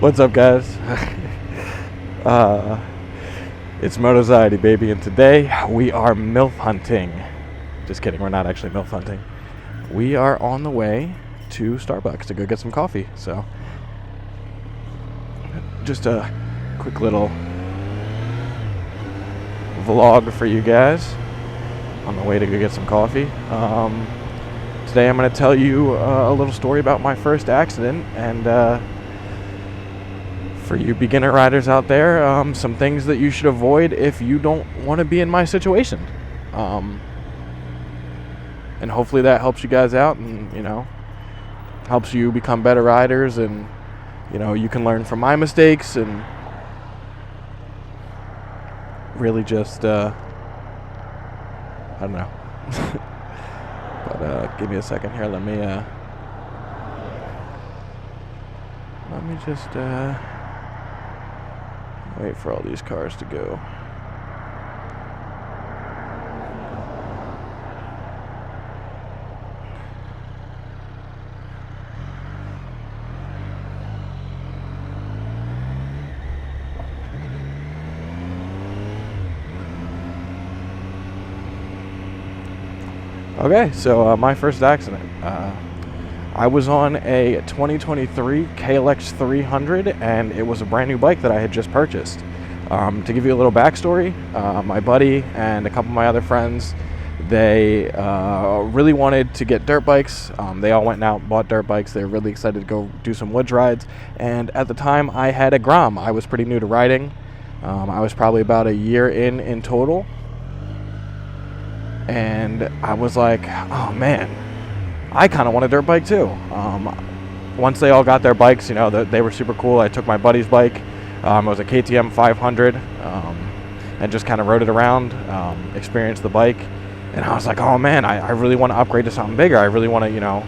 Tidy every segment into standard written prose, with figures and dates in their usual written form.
What's up, guys? It's Motoxiety, baby, and today we are MILF hunting. Just kidding, we're not actually MILF hunting. We are on the way to Starbucks to go get some coffee. So, just a quick little vlog for you guys on the way to go get some coffee. Today I'm going to tell you a little story about my first accident, and for you beginner riders out there, some things that you should avoid if you don't want to be in my situation. And hopefully that helps you guys out and, helps you become better riders, and, you can learn from my mistakes and really just, I don't know. But give me a second here. Let me just wait for all these cars to go. Okay, so my first accident. I was on a 2023 KLX 300, and it was a brand new bike that I had just purchased. To give you a little backstory, my buddy and a couple of my other friends, they really wanted to get dirt bikes. They all went out and bought dirt bikes. They were really excited to go do some woods rides. And at the time, I had a Grom. I was pretty new to riding. I was probably about a year in total. And I was like, oh man, I kind of want a dirt bike too. Once they all got their bikes, they were super cool. I took my buddy's bike. It was a KTM 500, and just kind of rode it around, experienced the bike. And I was like, oh man, I really want to upgrade to something bigger. I really want to,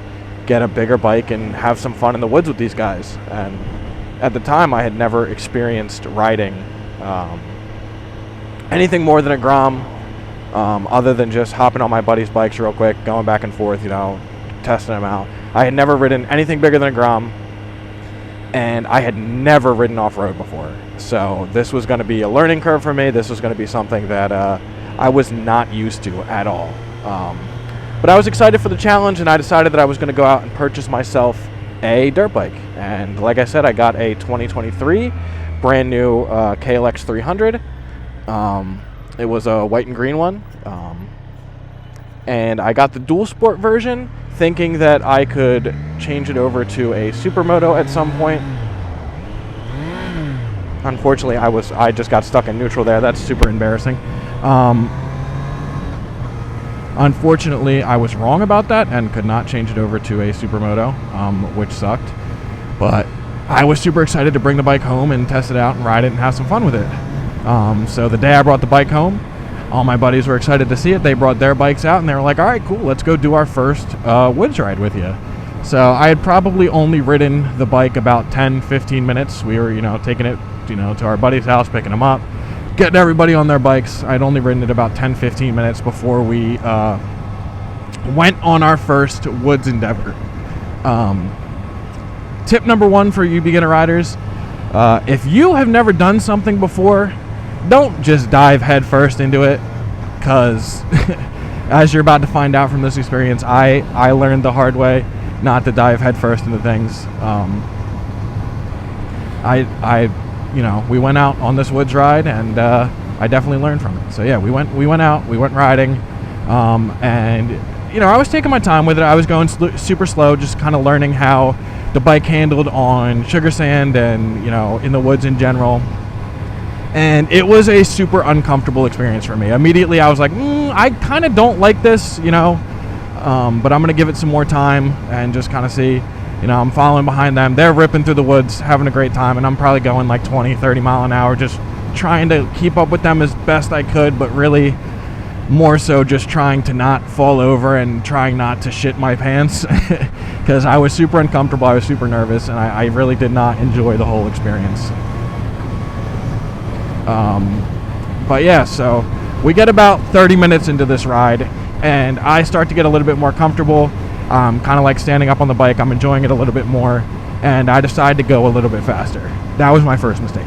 get a bigger bike and have some fun in the woods with these guys. And at the time, I had never experienced riding anything more than a Grom. Other than just hopping on my buddy's bikes real quick, going back and forth, testing them out. I had never ridden anything bigger than a Grom, and I had never ridden off-road before. So this was going to be a learning curve for me. This was going to be something that I was not used to at all. But I was excited for the challenge, and I decided that I was going to go out and purchase myself a dirt bike. And like I said, I got a 2023 brand new KLX 300. It was a white and green one, and I got the dual sport version, thinking that I could change it over to a supermoto at some point. Unfortunately, I just got stuck in neutral there. That's super embarrassing. Unfortunately, I was wrong about that and could not change it over to a supermoto, which sucked. But I was super excited to bring the bike home and test it out and ride it and have some fun with it. So the day I brought the bike home, all my buddies were excited to see it. They brought their bikes out, and they were like, all right, cool, let's go do our first woods ride with you. So I had probably only ridden the bike about 10-15 minutes. We were, taking it, to our buddy's house, picking them up, getting everybody on their bikes. I'd only ridden it about 10-15 minutes before we went on our first woods endeavor. Tip number one for you beginner riders, if you have never done something before, don't just dive headfirst into it, because as you're about to find out from this experience, I learned the hard way not to dive headfirst into things. We went out on this woods ride, and I definitely learned from it. So yeah, we went out, we went riding, and I was taking my time with it. I was going super slow, just kind of learning how the bike handled on sugar sand and in the woods in general. And it was a super uncomfortable experience for me. Immediately I was like, I kind of don't like this, but I'm going to give it some more time and just kind of see. I'm following behind them. They're ripping through the woods, having a great time, and I'm probably going like 20-30 mile an hour, just trying to keep up with them as best I could, but really more so just trying to not fall over and trying not to shit my pants, because I was super uncomfortable. I was super nervous, and I really did not enjoy the whole experience. But yeah, so we get about 30 minutes into this ride, and I start to get a little bit more comfortable. Kind of like standing up on the bike. I'm enjoying it a little bit more. and I decided to go a little bit faster. That was my first mistake.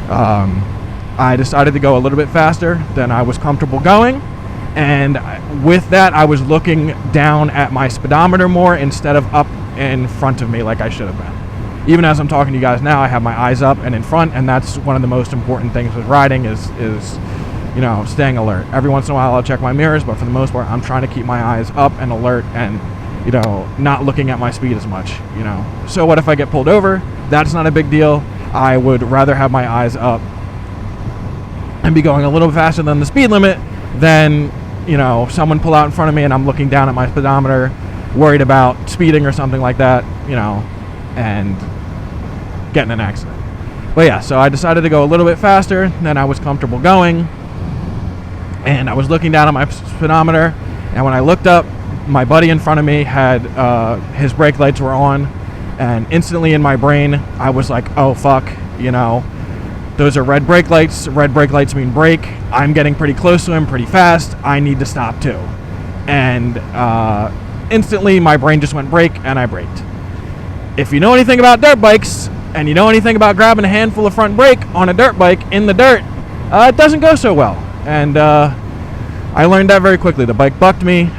I decided to go a little bit faster than I was comfortable going, and with that, I was looking down at my speedometer more instead of up in front of me like I should have been. Even as I'm talking to you guys now, I have my eyes up and in front, and that's one of the most important things with riding is staying alert. Every once in a while I'll check my mirrors, but for the most part I'm trying to keep my eyes up and alert and not looking at my speed as much. So what if I get pulled over? That's not a big deal. I would rather have my eyes up and be going a little faster than the speed limit than someone pull out in front of me and I'm looking down at my speedometer worried about speeding or something like that, and getting an accident. But yeah, so I decided to go a little bit faster than I was comfortable going, and I was looking down at my speedometer, and when I looked up, my buddy in front of me had his brake lights were on, and instantly in my brain I was like, oh fuck, those are red brake lights. Red brake lights mean brake. I'm getting pretty close to him pretty fast. I need to stop too. And instantly my brain just went brake, and I braked. If you know anything about dirt bikes, and you know anything about grabbing a handful of front brake on a dirt bike in the dirt, it doesn't go so well. And I learned that very quickly. The bike bucked me.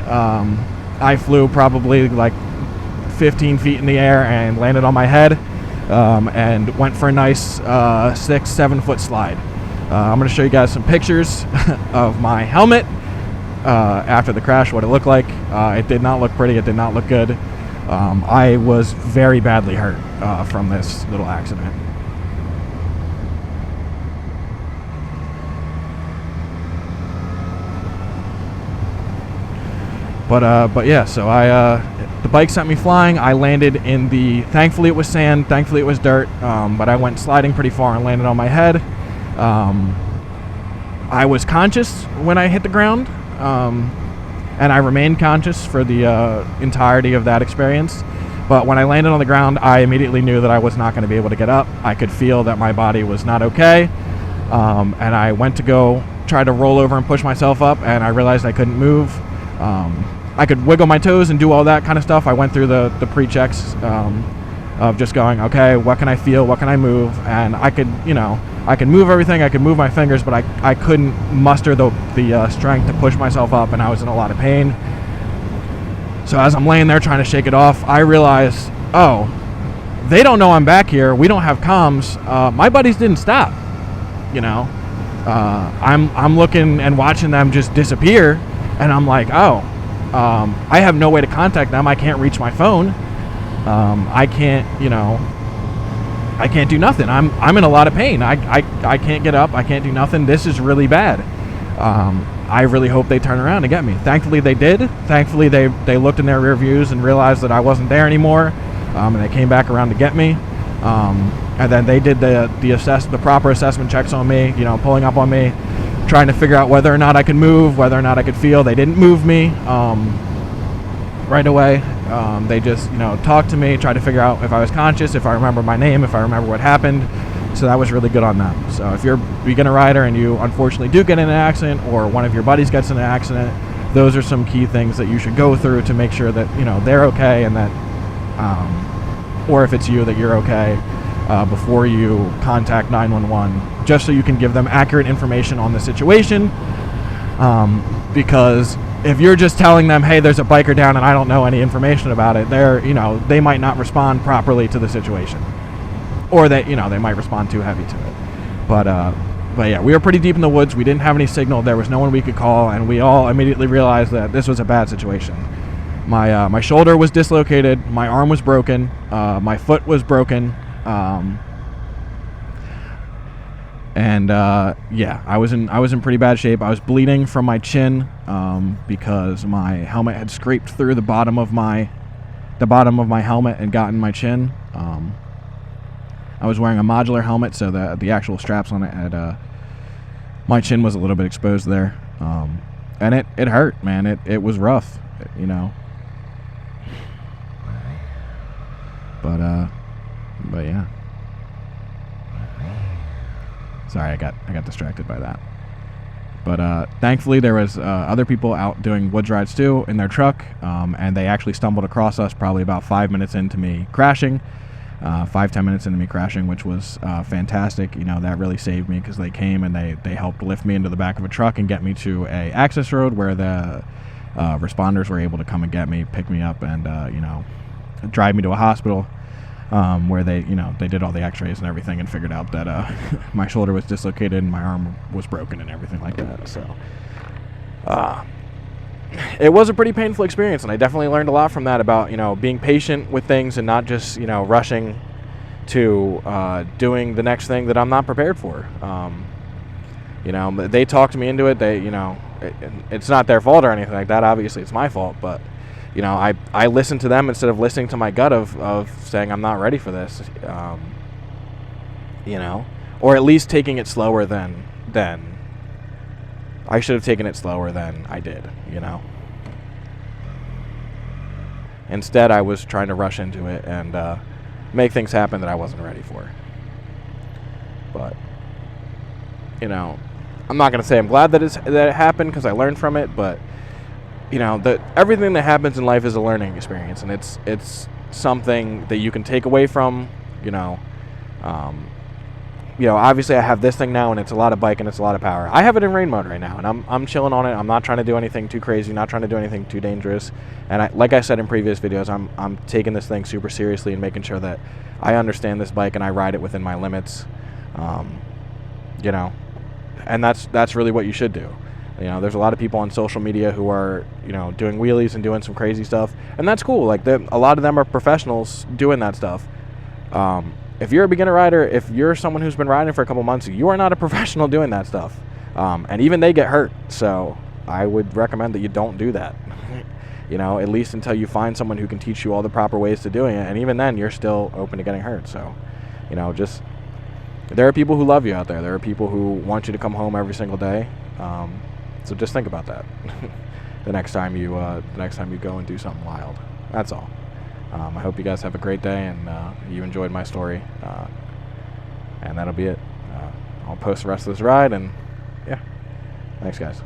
I flew probably like 15 feet in the air and landed on my head, and went for a nice 6-7 foot slide. I'm going to show you guys some pictures of my helmet after the crash, what it looked like. It did not look pretty. It did not look good. I was very badly hurt from this little accident. But yeah, so the bike sent me flying. I landed in thankfully it was sand, thankfully it was dirt, but I went sliding pretty far and landed on my head. I was conscious when I hit the ground, and I remained conscious for the entirety of that experience. But when I landed on the ground, I immediately knew that I was not going to be able to get up. I could feel that my body was not okay, and I went to go try to roll over and push myself up, and I realized I couldn't move. I could wiggle my toes and do all that kind of stuff. I went through the pre-checks of just going, okay, what can I feel, what can I move? And I could move everything, I could move my fingers, but I couldn't muster the strength to push myself up, and I was in a lot of pain. So as I'm laying there trying to shake it off, I realized, oh, they don't know I'm back here. We don't have comms. My buddies didn't stop. I'm looking and watching them just disappear, and I'm like, oh, I have no way to contact them. I can't reach my phone. I can't do nothing. I'm in a lot of pain. I can't get up. I can't do nothing. This is really bad. I really hope they turn around and get me. Thankfully they did. Thankfully they looked in their rear views and realized that I wasn't there anymore, and they came back around to get me. And then they did the proper assessment checks on me, pulling up on me, trying to figure out whether or not I could move, whether or not I could feel. They didn't move me right away. They just talked to me, tried to figure out if I was conscious, if I remember my name, if I remember what happened. So that was really good on them. So if you're a beginner rider and you unfortunately do get in an accident, or one of your buddies gets in an accident, those are some key things that you should go through to make sure that they're okay, and that or if it's you, that you're okay before you contact 911, just so you can give them accurate information on the situation. Because if you're just telling them, hey, there's a biker down and I don't know any information about it, they might not respond properly to the situation, or they might respond too heavy to it. But yeah, we were pretty deep in the woods. We didn't have any signal. There was no one we could call, and we all immediately realized that this was a bad situation. My shoulder was dislocated. My arm was broken. My foot was broken. Yeah, I was in pretty bad shape. I was bleeding from my chin because my helmet had scraped through the bottom of my helmet and gotten my chin. I was wearing a modular helmet, so the actual straps on it had my chin was a little bit exposed there, and it hurt, man. It was rough, But yeah. Sorry, I got distracted by that. But thankfully there was other people out doing woods rides too in their truck, and they actually stumbled across us probably about 5 minutes into me crashing. 5-10 minutes into me crashing, which was fantastic. You know, that really saved me because they came and they helped lift me into the back of a truck and get me to a access road where the responders were able to come and get me, pick me up, and you know, drive me to a hospital where they did all the x-rays and everything and figured out that my shoulder was dislocated and my arm was broken and everything like that. So it was a pretty painful experience, and I definitely learned a lot from that about, you know, being patient with things and not just, you know, rushing to doing the next thing that I'm not prepared for. You know, they talked me into it. They, you know, it's not their fault or anything like that. Obviously, it's my fault, but you know, I listened to them instead of listening to my gut of saying I'm not ready for this. You know, or at least taking it slower than I should have taken it slower than I did, you know. Instead, I was trying to rush into it and make things happen that I wasn't ready for. But, you know, I'm not going to say I'm glad that it happened because I learned from it, but, you know, everything that happens in life is a learning experience, and it's something that you can take away from, you know. You know, obviously I have this thing now, and it's a lot of bike and it's a lot of power. I have it in rain mode right now, and I'm chilling on it. I'm not trying to do anything too crazy, not trying to do anything too dangerous. And like I said in previous videos, I'm taking this thing super seriously and making sure that I understand this bike and I ride it within my limits. You know, and that's really what you should do. You know, there's a lot of people on social media who are, you know, doing wheelies and doing some crazy stuff, and that's cool. Like, a lot of them are professionals doing that stuff. If you're a beginner rider, if you're someone who's been riding for a couple months, you are not a professional doing that stuff. And even they get hurt. So I would recommend that you don't do that. You know, at least until you find someone who can teach you all the proper ways to doing it. And even then, you're still open to getting hurt. So, you know, just, there are people who love you out there. There are people who want you to come home every single day. So just think about that the next time you go and do something wild. That's all. I hope you guys have a great day and you enjoyed my story. And that'll be it. I'll post the rest of this ride, and yeah, thanks guys.